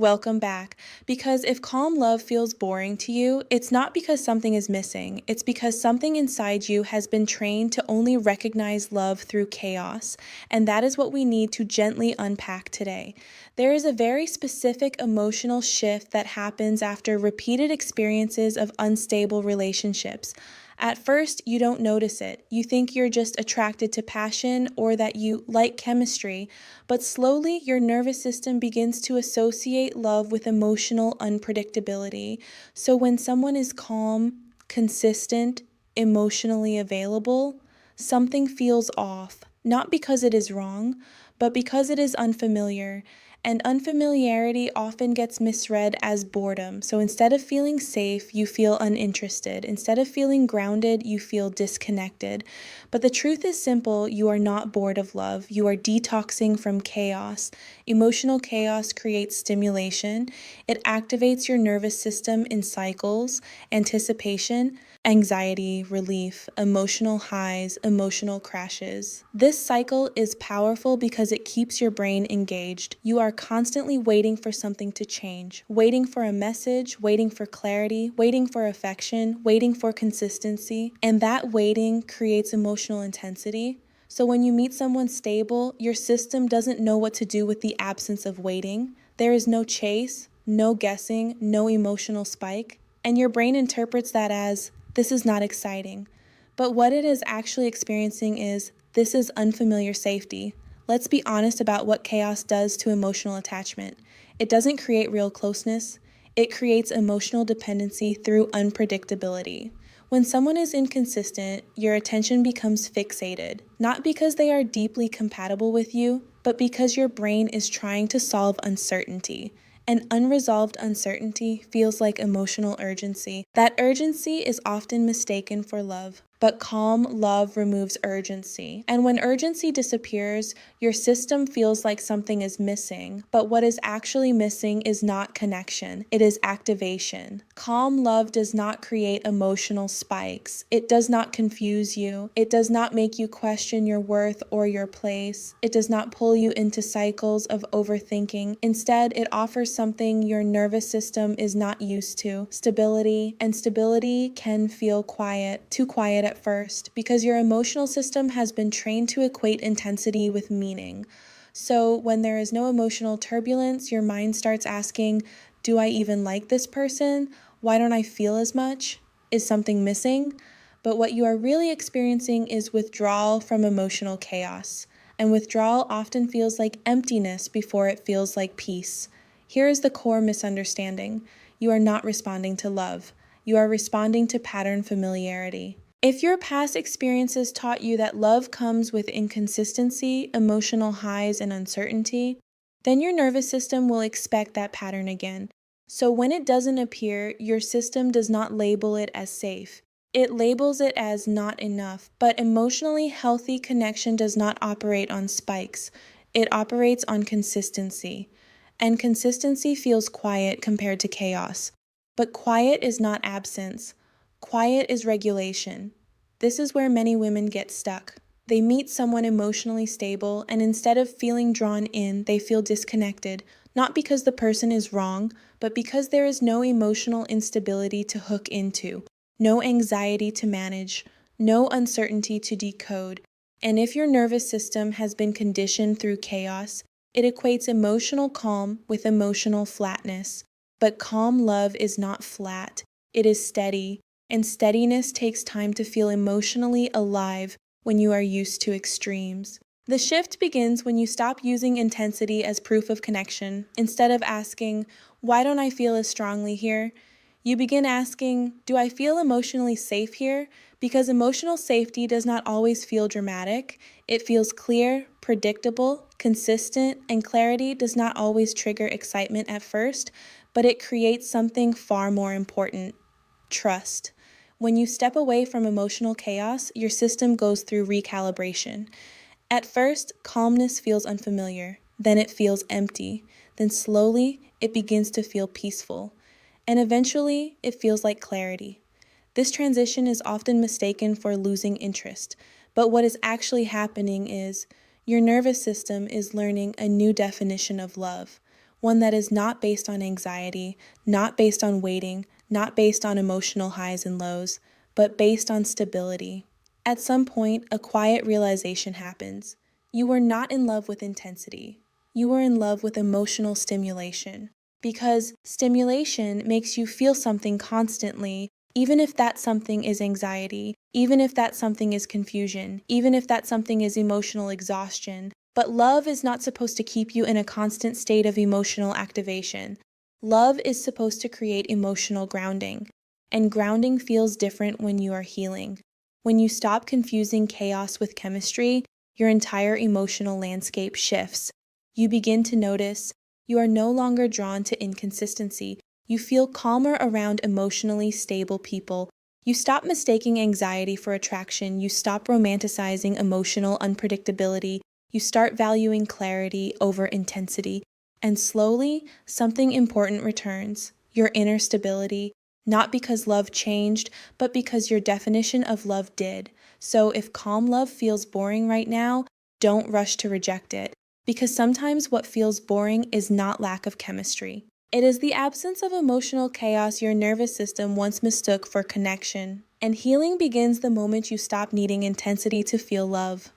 Welcome back. Because if calm love feels boring to you, it's not because something is missing. It's because something inside you has been trained to only recognize love through chaos. And that is what we need to gently unpack today. There is a very specific emotional shift that happens after repeated experiences of unstable relationships. At first, you don't notice it. You think you're just attracted to passion or that you like chemistry, but slowly your nervous system begins to associate love with emotional unpredictability. So when someone is calm, consistent, emotionally available, something feels off, not because it is wrong, but because it is unfamiliar. And unfamiliarity often gets misread as boredom. So instead of feeling safe, you feel uninterested. Instead of feeling grounded, you feel disconnected. But the truth is simple: you are not bored of love. You are detoxing from chaos. Emotional chaos creates stimulation. It activates your nervous system in cycles: anticipation, anxiety, relief, emotional highs, emotional crashes. This cycle is powerful because it keeps your brain engaged. You are constantly waiting for something to change, waiting for a message, waiting for clarity, waiting for affection, waiting for consistency, and that waiting creates emotional intensity. So when you meet someone stable, your system doesn't know what to do with the absence of waiting. There is no chase, no guessing, no emotional spike, and your brain interprets that as, this is not exciting. But what it is actually experiencing is, this is unfamiliar safety. Let's be honest about what chaos does to emotional attachment. It doesn't create real closeness. It creates emotional dependency through unpredictability. When someone is inconsistent, your attention becomes fixated, not because they are deeply compatible with you, but because your brain is trying to solve uncertainty. And unresolved uncertainty feels like emotional urgency. That urgency is often mistaken for love. But calm love removes urgency. And when urgency disappears, your system feels like something is missing. But what is actually missing is not connection, it is activation. Calm love does not create emotional spikes. It does not confuse you. It does not make you question your worth or your place. It does not pull you into cycles of overthinking. Instead, it offers something your nervous system is not used to: stability. And stability can feel quiet, too quiet at first, because your emotional system has been trained to equate intensity with meaning. So when there is no emotional turbulence, your mind starts asking, do I even like this person? Why don't I feel as much? Is something missing? But what you are really experiencing is withdrawal from emotional chaos. And withdrawal often feels like emptiness before it feels like peace. Here is the core misunderstanding: you are not responding to love. You are responding to pattern familiarity. If your past experiences taught you that love comes with inconsistency, emotional highs, and uncertainty, then your nervous system will expect that pattern again. So when it doesn't appear, your system does not label it as safe. It labels it as not enough. But emotionally healthy connection does not operate on spikes. It operates on consistency. And consistency feels quiet compared to chaos. But quiet is not absence. Quiet is regulation. This is where many women get stuck. They meet someone emotionally stable, and instead of feeling drawn in, they feel disconnected, not because the person is wrong, but because there is no emotional instability to hook into, no anxiety to manage, no uncertainty to decode. And if your nervous system has been conditioned through chaos, it equates emotional calm with emotional flatness. But calm love is not flat, it is steady. And steadiness takes time to feel emotionally alive when you are used to extremes. The shift begins when you stop using intensity as proof of connection. Instead of asking, why don't I feel as strongly here? You begin asking, do I feel emotionally safe here? Because emotional safety does not always feel dramatic. It feels clear, predictable, consistent, and clarity does not always trigger excitement at first, but it creates something far more important: trust. When you step away from emotional chaos, your system goes through recalibration. At first, calmness feels unfamiliar, then it feels empty, then slowly it begins to feel peaceful, and eventually it feels like clarity. This transition is often mistaken for losing interest, but what is actually happening is your nervous system is learning a new definition of love. one that is not based on anxiety, not based on waiting, not based on emotional highs and lows, but based on stability. At some point, a quiet realization happens. You are not in love with intensity. You are in love with emotional stimulation. Because stimulation makes you feel something constantly, even if that something is anxiety, even if that something is confusion, even if that something is emotional exhaustion. But love is not supposed to keep you in a constant state of emotional activation. Love is supposed to create emotional grounding. And grounding feels different when you are healing. When you stop confusing chaos with chemistry, your entire emotional landscape shifts. You begin to notice you are no longer drawn to inconsistency. You feel calmer around emotionally stable people. You stop mistaking anxiety for attraction. You stop romanticizing emotional unpredictability. You start valuing clarity over intensity. And slowly, something important returns: your inner stability, not because love changed, but because your definition of love did. So if calm love feels boring right now, don't rush to reject it. Because sometimes what feels boring is not lack of chemistry. It is the absence of emotional chaos your nervous system once mistook for connection. And healing begins the moment you stop needing intensity to feel love.